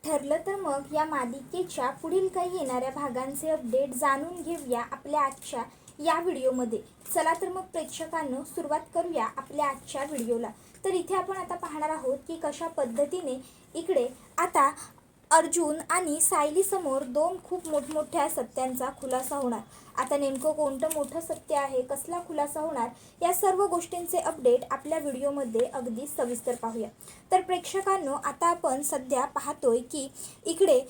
ठरलं तर मग या मालिकेच्या पुढील काही येणाऱ्या भागांचे अपडेट जाणून घेऊया आपल्या आजच्या या व्हिडिओमध्ये. चला तर मग प्रेक्षकांनो सुरुवात करूया आपल्या आजच्या व्हिडिओला. तर इथे आपण आता पाहणार आहोत की कशा पद्धतीने इकडे आता अर्जुन आणि सायली समोर दोन खूप मोठमोठ्या सत्यांचा खुलासा होणार. आता नेमकं कोणतं मोठं सत्य आहे, कसला खुलासा होणार, या सर्व गोष्टींचे अपडेट आपल्या व्हिडिओमध्ये अगदी सविस्तर पाहूया. तर प्रेक्षकांनो आता आपण सध्या पाहतोय की इकडे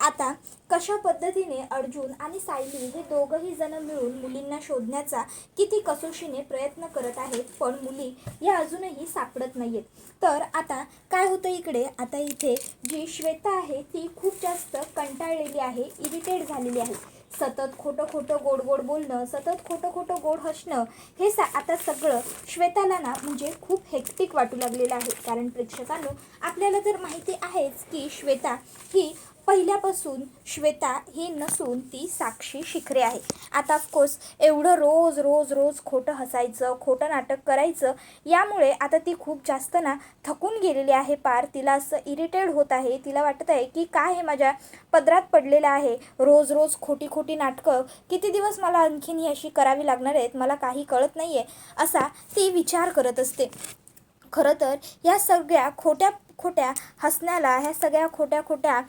आता कशा पद्धतीने अर्जुन आणि सायली हे दोघंही जण मिळून मुलींना शोधण्याचा किती कसोशीने प्रयत्न करत आहेत, पण मुली या अजूनही सापडत नाहीयेत. तर आता काय होतं इकडे, आता इथे जी श्वेता आहे ती खूप जास्त कंटाळलेली आहे, इरिटेट झालेली आहे. सतत खोटं खोटं गोड गोड बोलणं, सतत खोटं खोटं गोड हसणं, हे आता सगळं श्वेताला ना म्हणजे खूप हेक्टिक वाटू लागलेलं आहे. कारण प्रेक्षकांनो आपल्याला तर माहिती आहेच की श्वेता ही पहिल्यापासून श्वेता ही नसून ती साक्षी शिखरे आहे. आता ऑफकोर्स एवढं रोज रोज रोज खोटं हसायचं, खोटं नाटक करायचं, यामुळे आता ती खूप जास्त ना थकून गेलेली आहे. पार तिला असं इरिटेड होत आहे. तिला वाटत आहे की काय हे माझ्या पदरात पडलेलं आहे, रोज रोज खोटी खोटी नाटकं, किती दिवस मला आणखीन ही अशी करावी लागणार आहेत, मला काही कळत नाही आहे, असा ती विचार करत असते. खरं तर ह्या सगळ्या खोट्या खोट्या हसण्याला, ह्या सगळ्या खोट्या खोट्या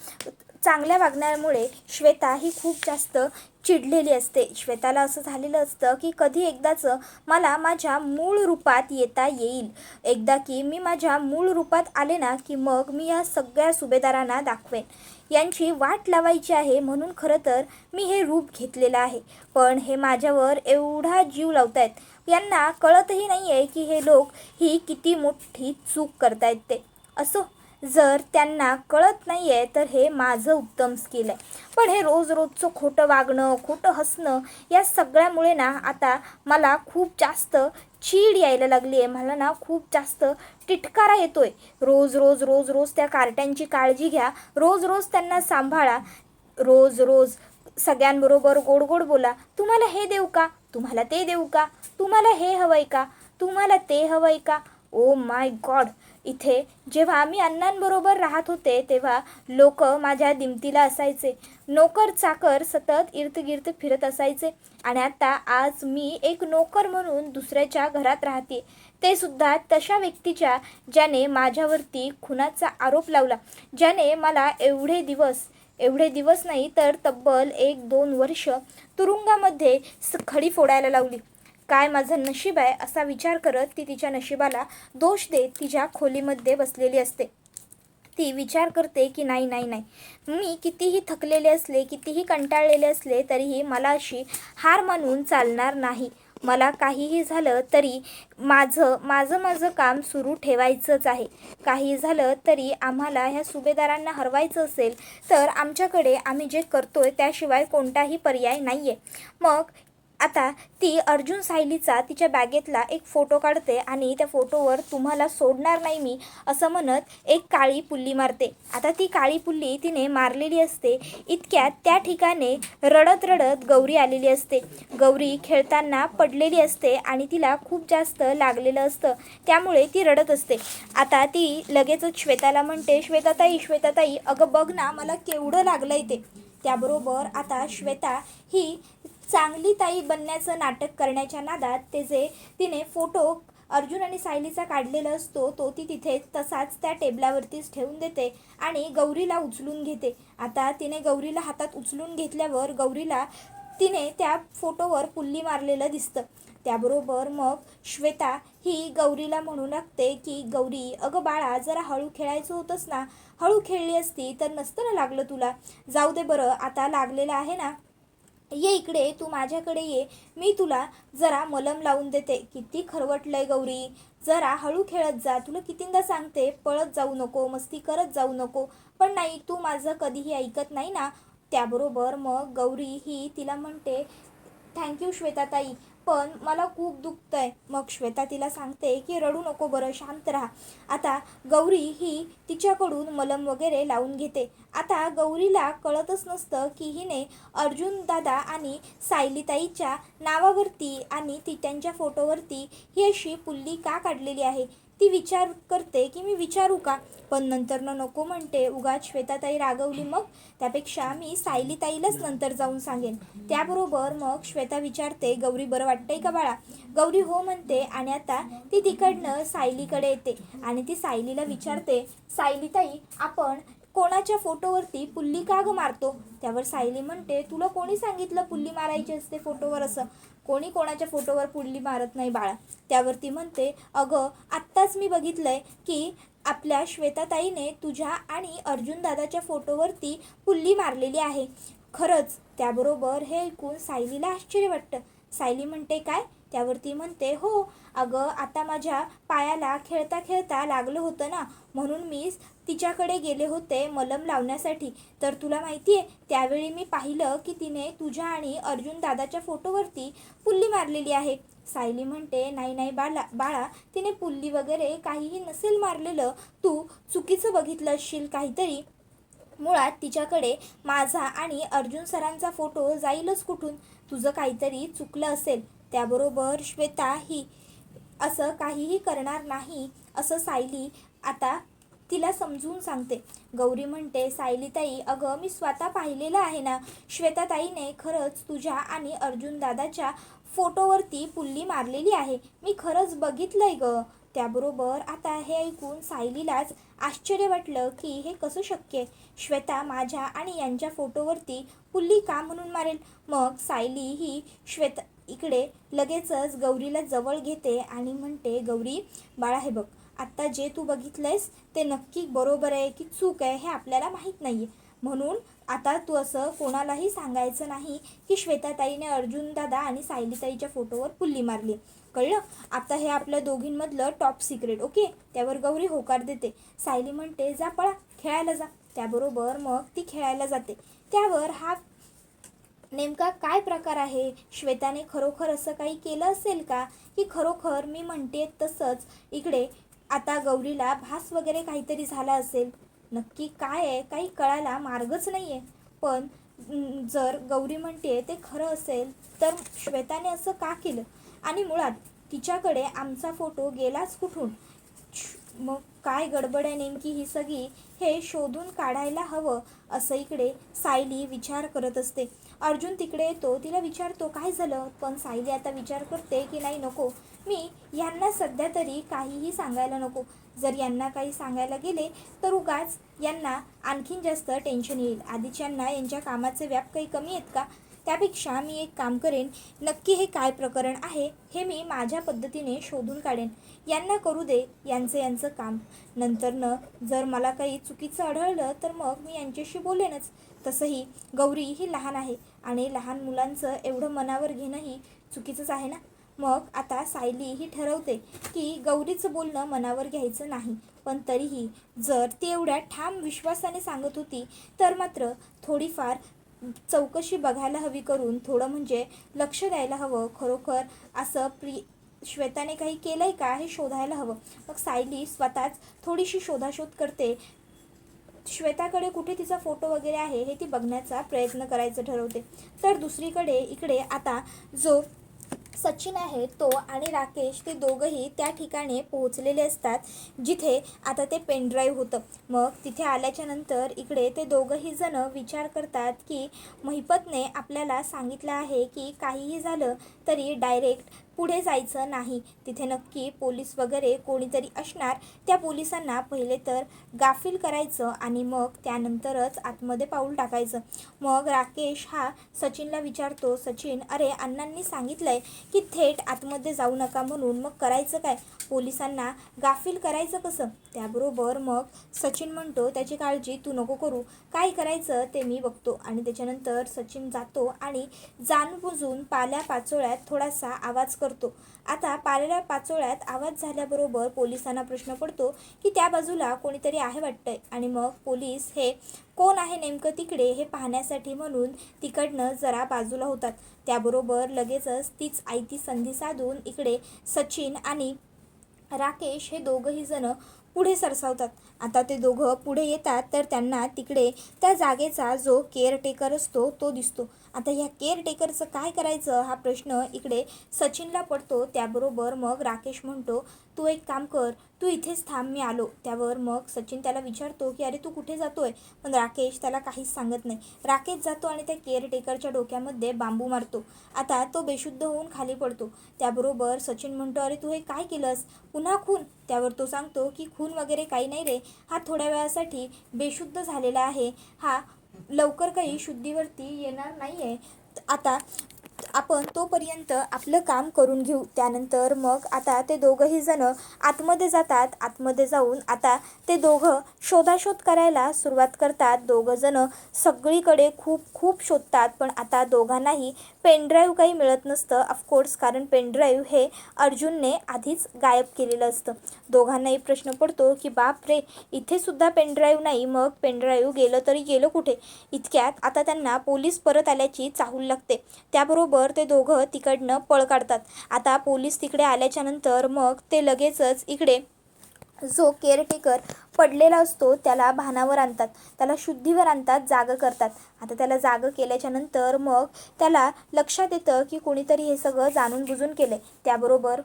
चांगल्या वागण्यामुळे श्वेता ही खूप जास्त चिडलेली असते. श्वेताला असं झालेलं असतं की कधी एकदाचं मला माझ्या मूळ रूपात येता येईल. एकदा की मी माझ्या मूळ रूपात आले ना की मग मी या सगळ्या सुभेदारांना दाखवेन. यांची वाट लावायची आहे म्हणून खरं तर मी हे रूप घेतलेलं आहे. पण हे माझ्यावर एवढा जीव लावतायत, यांना कळतही नाही आहे की हे लोक ही किती मोठी चूक करतायत ते. असो, जर त्यांना कळत नाही आहे तर हे माझं उत्तम स्किल आहे. पण हे रोज रोजचं खोटं वागणं, खोटं हसणं, या सगळ्यामुळे ना आता मला खूप जास्त चीड यायला लागली आहे. मला ना खूप जास्त तिटकारा येतोय. रोज रोज रोज रोज त्या कार्ट्यांची काळजी घ्या, रोज रोज त्यांना सांभाळा, रोज रोज सगळ्यांबरोबर गोड गोड बोला. तुम्हाला हे देऊ का, तुम्हाला ते देऊ का, तुम्हाला हे हवंय का, तुम्हाला ते हवंय का. ओ माय गॉड, इथे जेव्हा मी अण्णांबरोबर राहत होते तेव्हा लोक माझ्या दिमतीला असायचे, नोकर चाकर सतत इर्तगिर्त फिरत असायचे. आणि आता आज मी एक नोकर म्हणून दुसऱ्याच्या घरात राहते, ते सुद्धा तशा व्यक्तीच्या ज्याने माझ्यावरती खुनाचा आरोप लावला, ज्याने मला एवढे दिवस नाही तर तब्बल 1-2 वर्ष तुरुंगामध्ये खडी फोडायला लावली. काय माझं नशीब आहे असा विचार करत ती तिच्या नशिबाला दोष देत तिच्या खोलीमध्ये बसलेली असते. ती विचार करते की नाही नाही नाही, मी कितीही थकलेले असले, कितीही कंटाळलेले असले तरीही मला अशी हार मानून चालणार नाही. मला काहीही झालं तरी माझं काम सुरू ठेवायचंच आहे. काही झालं तरी आम्हाला ह्या सुभेदारांना हरवायचं असेल तर आमच्याकडे आम्ही जे करतोय त्याशिवाय कोणताही पर्याय नाही आहे. मग आता ती अर्जुन सायलीचा तिच्या बॅगेतला एक फोटो काढते आणि त्या फोटोवर तुम्हाला सोडणार नाही मी असं म्हणत एक काळी पुल्ली मारते. आता ती काळी पुल्ली तिने मारलेली असते इतक्यात त्या ठिकाणी रडत रडत गौरी आलेली असते. गौरी खेळताना पडलेली असते आणि तिला खूप जास्त लागलेलं असतं, त्यामुळे ती रडत असते. आता ती लगेचच श्वेताला म्हणते, श्वेताताई अगं बघ ना मला केवढं लागलंय ते. त्याबरोबर आता श्वेता ही चांगली ताई बनण्याचं नाटक करण्याच्या नादात तिने फोटो अर्जुन आणि सायलीचा काढलेला असतो तो ती तिथे तसाच त्या टेबलावरतीच ठेवून देते आणि गौरीला उचलून घेते. आता तिने गौरीला हातात उचलून घेतल्यावर गौरीला तिने त्या फोटोवर पुल्ली मारलेलं दिसतं. त्याबरोबर मग श्वेता ही गौरीला म्हणू लागते की गौरी अगं बाळा जरा हळू खेळायचं होतंस ना, हळू खेळली असती तर नसतं ना लागलं तुला. जाऊ दे बरं, आता लागलेलं आहे ना, ये इकडे, तू माझ्याकडे ये, मी तुला जरा मलम लावून देते. किती खरवटलंय गौरी, जरा हळू खेळत जा, तुला कितींदा सांगते पळत जाऊ नको, मस्ती करत जाऊ नको, पण नाही तू माझं कधीही ऐकत नाही ना. त्याबरोबर मग गौरी ही तिला म्हणते थँक्यू श्वेताताई, पण मला खूप दुखतंय. मग श्वेता तिला सांगते की रडू नको बरं, शांत राहा. आता गौरी ही तिच्याकडून मलम वगैरे लावून घेते. आता गौरीला कळतच नसतं की हिने अर्जुन दादा आणि सायलीताईच्या नावावरती आणि त्यांच्या फोटोवरती ही अशी पुल्ली का काढलेली आहे. ती विचार करते की मी विचारू का, पण नंतर नको म्हणते. उगाच श्वेताताई रागवली, मग त्यापेक्षा मी सायलीताईलाच नंतर जाऊन सांगेन. त्याबरोबर मग श्वेता विचारते, गौरी बरं वाटतंय का बाळा? गौरी हो म्हणते आणि आता ती तिकडनं सायलीकडे येते आणि ती सायलीला विचारते, सायलीताई आपण कोणाच्या फोटोवरती पुल्ली का ग मारतो? त्यावर सायली म्हणते, तुला कोणी सांगितलं पुल्ली मारायची असते फोटोवर? असं कोणी कोणाच्या फोटोवर पुल्ली मारत नाही बाळा. त्यावरती म्हणते, अगं आत्ताच मी बघितलंय की आपल्या श्वेताताईने तुझ्या आणि अर्जुन दादाच्या फोटोवरती पुल्ली मारलेली आहे. खरंच? त्याबरोबर हे ऐकून सायलीला आश्चर्य वाटतं. सायली म्हणते, काय? त्यावरती म्हणते, हो अगं आता माझ्या पायाला खेळता खेळता लागलं होतं ना, म्हणून मी तिच्याकडे गेले होते मलम लावण्यासाठी. तर तुला माहिती आहे त्यावेळी मी पाहिलं की तिने तुझ्या आणि अर्जुन दादाच्या फोटोवरती पुल्ली मारलेली आहे. सायली म्हणते, नाही नाही बाळा, तिने पुल्ली वगैरे काहीही नसेल मारलेलं, तू चुकीचं बघितलं असशील काहीतरी. मुळात तिच्याकडे माझा आणि अर्जुन सरांचा फोटो जाईलच कुठून? तुझं काहीतरी चुकलं असेल. त्याबरोबर श्वेता ही असं काहीही करणार नाही असं सायली आता तिला समजून सांगते. गौरी म्हणते, सायलीताई अगं मी स्वतः पाहिलेलं आहे ना, श्वेताताईने खरंच तुझ्या आणि अर्जुन दादाच्या फोटोवरती पुल्ली मारलेली आहे. मी खरंच बघितलंय ग. त्याबरोबर आता हे ऐकून सायलीलाच आश्चर्य वाटलं की हे कसं शक्य आहे? श्वेता माझ्या आणि यांच्या फोटोवरती पुल्ली का म्हणून मारेल? मग सायली ही श्वेता इकडे लगेचच गौरीला जवळ घेते आणि म्हणते, गौरी बाळा हे बघ, आत्ता जे तू बघितलंयस ते नक्की बरोबर आहे की चूक आहे हे आपल्याला माहीत नाही आहे. म्हणून आता तू असं कोणालाही सांगायचं नाही की श्वेताताईने अर्जुन दादा आणि सायलीताईच्या फोटोवर पुल्ली मारली. कळलं? आता हे आपल्या दोघींमधलं टॉप सिक्रेट, ओके? त्यावर गौरी होकार देते. सायली म्हणते, जा पळा खेळायला जा. त्याबरोबर मग ती खेळायला जाते. त्यावर हा नेमका काय प्रकार आहे? श्वेताने खरोखर असं काही केलं असेल का की खरोखर मी म्हणते तसंच इकडे आता गौरीला भास वगैरे काहीतरी झाला असेल? नक्की काय आहे काही कळायला मार्गच नाही आहे. पण जर गौरी म्हणते ते खरं असेल तर श्वेताने असं का केलं? आणि मुळात तिच्याकडे आमचा फोटो गेलाच कुठून? मग काय गडबड आहे नेमकी ही सगळी हे शोधून काढायला हवं असं इकडे सायली विचार करत असते. अर्जुन तिकडे येतो, तिला विचारतो काय झालं, पण सायली आता विचार करते की नाही नको, मी यांना सध्या तरी काहीही सांगायला नको. जर यांना काही सांगायला गेले तर उगाच यांना आणखीन जास्त टेन्शन येईल. आधीच्यांना यांच्या कामाचे व्याप काही कमी आहेत का? त्यापेक्षा मी एक काम करेन, नक्की हे काय प्रकरण आहे हे मी माझ्या पद्धतीने शोधून काढेन. यांना करू दे यांचं काम. नंतरनं जर मला काही चुकीचं आढळलं तर मग मी यांच्याशी बोलेनच. तसंही गौरी ही लहान आहे आणि लहान मुलांचं एवढं मनावर घेणंही चुकीचंच आहे ना. मग आता सायली ही ठरवते की गौरीचं बोलणं मनावर घ्यायचं नाही. पण तरीही जर ती एवढ्या ठाम विश्वासाने सांगत होती तर मात्र थोडीफार चौकशी बघायला हवी करून, थोडं म्हणजे लक्ष द्यायला हवं. खरोखर असं श्वेताने काही केलंय का हे शोधायला हवं. मग सायली स्वतःच थोडीशी शोधाशोध करते. श्वेताकडे कुठे तिचा फोटो वगैरे आहे हे ती बघण्याचा प्रयत्न करायचं ठरवते. तर दुसरीकडे इकडे आता जो सचिन आहे तो आणि राकेश ते दोघंही त्या ठिकाणी पोहोचलेले असतात जिथे आता ते पेनड्राईव्ह होतं. मग तिथे आल्याच्या नंतर इकडे ते दोघंही जण विचार करतात की महिपतने आपल्याला सांगितलं आहे की काहीही झालं तरी डायरेक्ट पुढे जायचं नाही. तिथे नक्की पोलीस वगैरे कोणीतरी असणार. त्या पोलिसांना पहिले तर गाफील करायचं आणि मग त्यानंतरच आतमध्ये पाऊल टाकायचं. मग राकेश हा सचिनला विचारतो, सचिन अरे अण्णांनी सांगितलंय की थेट आतमध्ये जाऊ नका म्हणून, मग करायचं काय? पोलिसांना गाफील करायचं कसं? त्याबरोबर मग सचिन म्हणतो, त्याची काळजी तू नको करू, काय करायचं ते मी बघतो. आणि त्याच्यानंतर सचिन जातो आणि जाणबुजून पाल्या पाचोळ्यात थोडासा आवाज करतो. आता पाल्या पाचोळ्यात आवाज झाल्याबरोबर पोलिसांना प्रश्न पडतो की त्या बाजूला कोणीतरी आहे वाटतंय. आणि मग पोलीस हे कोण आहे नेमकं तिकडे हे पाहण्यासाठी म्हणून तिकडनं जरा बाजूला होतात. त्याबरोबर लगेचच तीच आयती संधी साधून इकडे सचिन आणि राकेश हे दोघंही जण पुढे सरसावतात. आता ते दोघं पुढे येतात तर त्यांना तिकडे त्या जागेचा जो केअरटेकर असतो तो दिसतो. आता ह्या केअरटेकरचं काय करायचं हा प्रश्न इकडे सचिनला पडतो. त्याबरोबर मग राकेश म्हणतो, तू एक काम कर, तू इथेच थांब, मी आलो. त्यावर मग सचिन त्याला विचारतो की अरे तू कुठे जातोय. पण राकेश त्याला काहीच सांगत नाही. राकेश जातो आणि त्या केअरटेकरच्या डोक्यामध्ये बांबू मारतो. आता तो बेशुद्ध होऊन खाली पडतो. त्याबरोबर सचिन म्हणतो अरे तू हे काय केलंस, पुन्हा खून. त्यावर तो सांगतो की खून वगैरे काही नाही रे, हा थोड्या वेळासाठी बेशुद्ध झालेला आहे, हा लवकर काही शुद्धीवरती येणार नाही आहे. आता आपण तोपर्यंत आपलं काम करून घेऊ. त्यानंतर मग आता ते दोघंही जण आतमध्ये जातात. आतमध्ये जाऊन आता ते दोघं शोधाशोध करायला सुरुवात करतात. दोघं जण सगळीकडे खूप खूप शोधतात, पण आता दोघांनाही पेनड्राईव्ह काही मिळत नसतं ऑफकोर्स, कारण पेनड्राईव्ह हे अर्जुनने आधीच गायब केलेलं असतं. दोघांनाही प्रश्न पडतो की बाप रे, इथे सुद्धा पेनड्राईव्ह नाही, मग पेनड्राईव्ह गेलं तरी गेलं कुठे. इतक्यात आता त्यांना पोलीस परत आल्याची चाहूल लागते. त्याबरोबर ते दोघं तिकडनं पळ काढतात. आता पोलीस तिकडे आल्याच्या नंतर मग ते लगेचच इकडे जो केअरटेकर पडलेला असतो त्याला भानावर आणतात, त्याला शुद्धीवर आणतात, जागं करतात. आता त्याला जागं केल्याच्या नंतर मग त्याला लक्षात येतं की कोणीतरी हे सगळं जाणून बुजून केलं. त्याबरोबर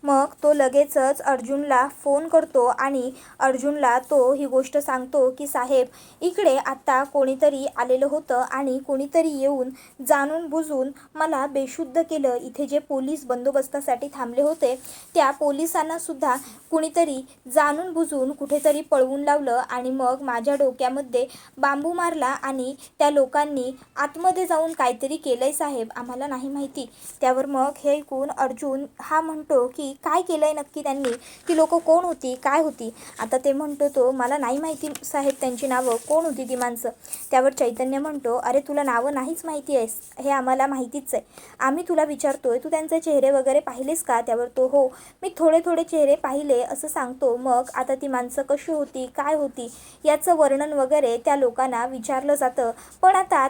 मग तो लगेचच अर्जुनला फोन करतो आणि अर्जुनला तो ही गोष्ट सांगतो की साहेब, इकडे आत्ता कोणीतरी आलेलं होतं आणि कोणीतरी येऊन जाणून बुजून मला बेशुद्ध केलं. इथे जे पोलीस बंदोबस्तासाठी थांबले होते त्या पोलिसांनासुद्धा कुणीतरी जाणून बुजून कुठेतरी पळवून लावलं आणि मग माझ्या डोक्यामध्ये बांबू मारला आणि त्या लोकांनी आतमध्ये जाऊन काहीतरी केलंय साहेब, आम्हाला नाही माहिती. त्यावर मग हे ऐकून अर्जुन हा म्हणतो की काय केलंय नक्की त्यांनी, ती लोक कोण होती, काय होती. आता ते म्हणतो तो मला नाही माहिती साहेब त्यांची नावं, कोण होती ती माणसं. त्यावर चैतन्य म्हणतो अरे तुला नावं नाहीच माहिती आहेस, हे आम्हाला माहितीच आहे, आम्ही तुला विचारतोय तू त्यांचे चेहरे वगैरे पाहिलेस का. त्यावर तो हो, मी थोडे थोडे चेहरे पाहिले असं सांगतो. मग आता ती माणसं कशी होती, काय होती याचं वर्णन वगैरे त्या लोकांना विचारलं जातं. पण आता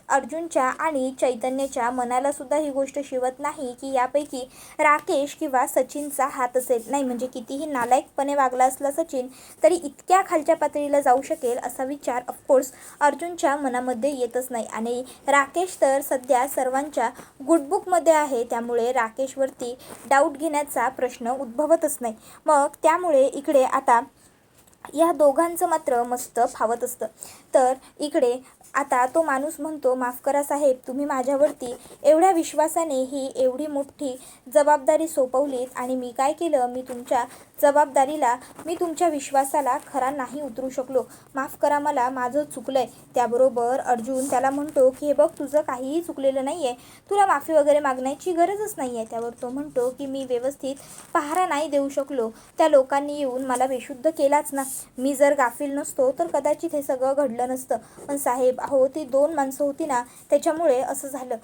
अर्जुनच्या आणि चैतन्याच्या मनाला सुद्धा ही गोष्ट शिवत नाही की यापैकी राकेश किंवा सचिनचा हात असेल. नाही म्हणजे कितीही नालायकपणे वागला असला सचिन तरी इतक्या खालच्या पातळीला जाऊ शकेल असा विचार ऑफकोर्स अर्जुनच्या मनामध्ये येतच नाही. आणि राकेश तर सध्या सर्वांच्या गुडबुकमध्ये आहे, त्यामुळे राकेशवरती डाऊट घेण्याचा प्रश्न उद्भवतच नाही. मग त्यामुळे इकडे आता या दोघांचं मात्र मस्त फावत असतं. तर इकडे आता तो माणूस म्हणतो माफ करा साहेब, तुम्ही माझ्यावरती एवढ्या विश्वासाने ही एवढी मोठी जबाबदारी सोपवलीत आणि मी काय केलं, मी तुमच्या जबाबदारीला, मी तुमच्या विश्वासाला खरा नाही उतरू शकलो, माफ करा मला, माझं चुकलं आहे. त्याबरोबर अर्जुन त्याला म्हणतो की हे बघ तुझं काहीही चुकलेलं नाही आहे, तुला माफी वगैरे मागण्याची गरजच नाही आहे. त्यावर तो म्हणतो की मी व्यवस्थित पहारा नाही देऊ शकलो, त्या लोकांनी येऊन मला बेशुद्ध केलाच ना, मी जर गाफील नसतो तर कदाचित हे सगळं घडलं नसतं. पण साहेब अहो ती 2 माणसं होती ना, त्याच्यामुळे असं झालं,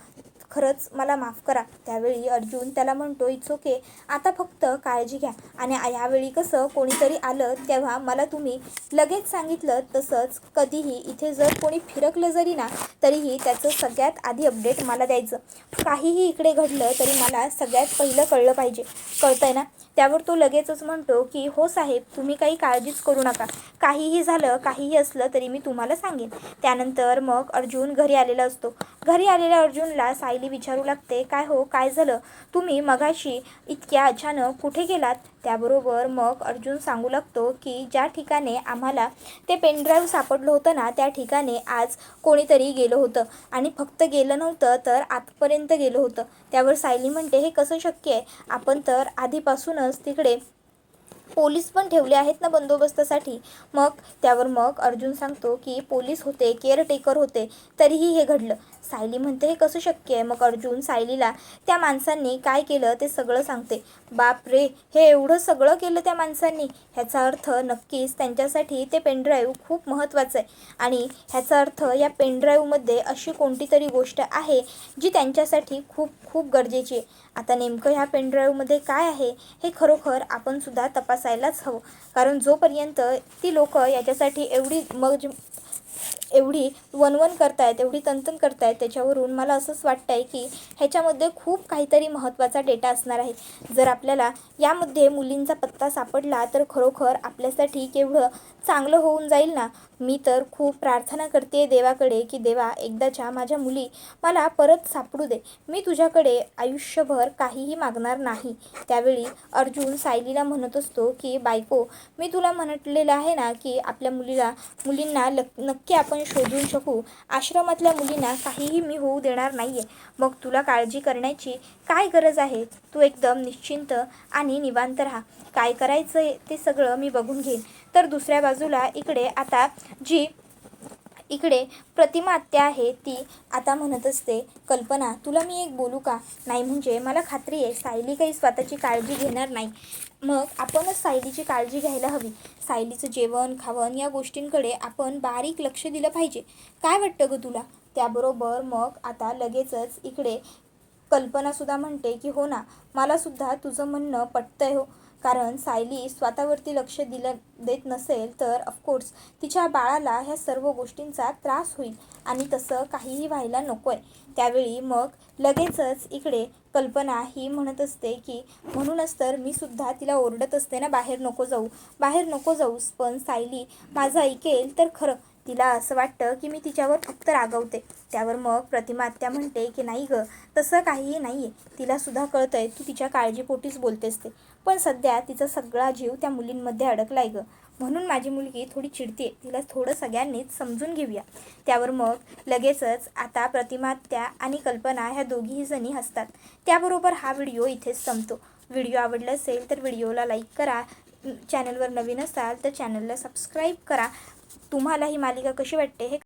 खरंच मला माफ करा. त्यावेळी अर्जुन त्याला म्हणतो इट्स ओके, आता फक्त काळजी घ्या. आणि यावेळी कसं कोणीतरी आलं तेव्हा मला तुम्ही लगेच सांगितलं, तसंच कधीही इथे जर कोणी फिरकलं जरी ना तरीही त्याचं सगळ्यात आधी अपडेट मला द्यायचं. काहीही इकडे घडलं तरी मला सगळ्यात पहिलं कळलं पाहिजे, कळतंय ना. त्यावर तो लगेचच म्हणतो की हो साहेब, तुम्ही काही काळजीच करू नका, काहीही झालं काहीही असलं तरी मी तुम्हाला सांगेन. त्यानंतर मग अर्जुन घरी आलेला असतो. घरी आलेल्या अर्जुनला सायली विचारू लागते काय हो, काय झालं, तुम्ही मगाशी इतक्या अचानक कुठे गेलात. त्याबरोबर मग अर्जुन सांगू लागतो की ज्या ठिकाणी आम्हाला ते पेनड्राईव्ह सापडलं होतं ना त्या ठिकाणी आज कोणीतरी गेलं होतं आणि फक्त गेलं नव्हतं तर आतपर्यंत गेलं होतं. त्यावर सायली म्हणते हे कसं शक्य आहे, आपण तर आधीपासूनच तिकडे पोलीस पण ठेवले आहेत ना बंदोबस्तासाठी. मग त्यावर मग अर्जुन सांगतो की पोलीस होते, केअरटेकर होते, तरीही हे घडलं. सायली म्हणते हे कसं शक्य आहे. मग अर्जुन सायलीला त्या माणसांनी काय केलं ते सगळं सांगते. बाप रे, हे एवढं सगळं केलं त्या माणसांनी, ह्याचा अर्थ नक्कीच त्यांच्यासाठी ते पेनड्राईव्ह खूप महत्त्वाचं आहे आणि ह्याचा अर्थ या पेनड्राईव्हमध्ये अशी कोणती तरी गोष्ट आहे जी त्यांच्यासाठी खूप खूप गरजेची आहे. आता नेमकं ह्या पेनड्राईव्हमध्ये काय आहे हे खरोखर आपण सुद्धा तपासायलाच हवं, कारण जोपर्यंत ती लोक याच्यासाठी एवढी वणवण करतायत, एवढी तंतन करतायत, त्याच्यावरून मला असंच वाटतं आहे की ह्याच्यामध्ये खूप काहीतरी महत्त्वाचा डेटा असणार आहे. जर आपल्याला यामध्ये मुलींचा पत्ता सापडला तर खरोखर आपल्यासाठी केवढं चांगलं होऊन जाईल ना. मी तर खूप प्रार्थना करते देवाकडे की देवा एकदाच्या माझ्या मुली मला परत सापडू दे. मी तुझ्याकडे आयुष्यभर काहीही मागणार नाही. त्यावेळी अर्जुन सायलीला म्हणत असतो की बायको, मी तुला म्हटलेलं आहे ना की आपल्या मुलींना नक्की आपण शोधून शकू. आश्रमातल्या मुलींना काहीही मी होऊ देणार नाही आहे. मग तुला काळजी करण्याची काय गरज आहे? तू एकदम निश्चिंत आणि निवांत राहा. काय करायचं ते सगळं मी बघून घेईन. तर दुसऱ्या बाजूला इकडे प्रतिमा आत्या आहे, ती आता म्हणत असते, कल्पना तुला मी एक बोलू का? नाही म्हणजे मला खात्री आहे सायली काही स्वतःची काळजी घेणार नाही. मग आपणच सायलीची काळजी घ्यायला हवी. सायलीचं जेवण खावण या गोष्टींकडे आपण बारीक लक्ष दिलं पाहिजे. काय वाटतं गं तुला? त्याबरोबर मग आता लगेचच इकडे कल्पनासुद्धा म्हणते की हो ना, मलासुद्धा तुझं म्हणणं पटतंय हो. कारण सायली स्वतःवरती लक्ष देत नसेल तर ऑफकोर्स तिच्या बाळाला ह्या सर्व गोष्टींचा त्रास होईल आणि तसं काहीही व्हायला नको आहे. त्यावेळी मग लगेचच इकडे कल्पना ही म्हणत असते की म्हणूनच तर मी सुद्धा तिला ओरडत असते ना, बाहेर नको जाऊस. पण सायली माझं ऐकेल तर खरं. तिला असं वाटतं की मी तिच्यावर फक्त रागवते. त्यावर मग प्रतिमा आत्या म्हणते की नाही गं, तसं काहीही नाही आहे. तिलासुद्धा कळतं आहे तू तिच्या काळजीपोटीच बोलतेस ते. पण सध्या तिचा सगळा जीव त्या मुलींमध्ये अडकलाय गं. म्हणून माझी मुलगी थोडी चिडते. तिला थोडं सगळ्यांनीच समजून घेऊया. त्यावर मग लगेचच आता प्रतिमा आत्या आणि कल्पना ह्या दोघीही जणी हसतात. त्याबरोबर हा व्हिडिओ इथेच संपतो. व्हिडिओ आवडला असेल तर व्हिडिओला लाईक करा. चॅनलवर नवीन असाल तर चॅनलला सबस्क्राईब करा. तुम्हाला ही मालिका कशी वाटते हे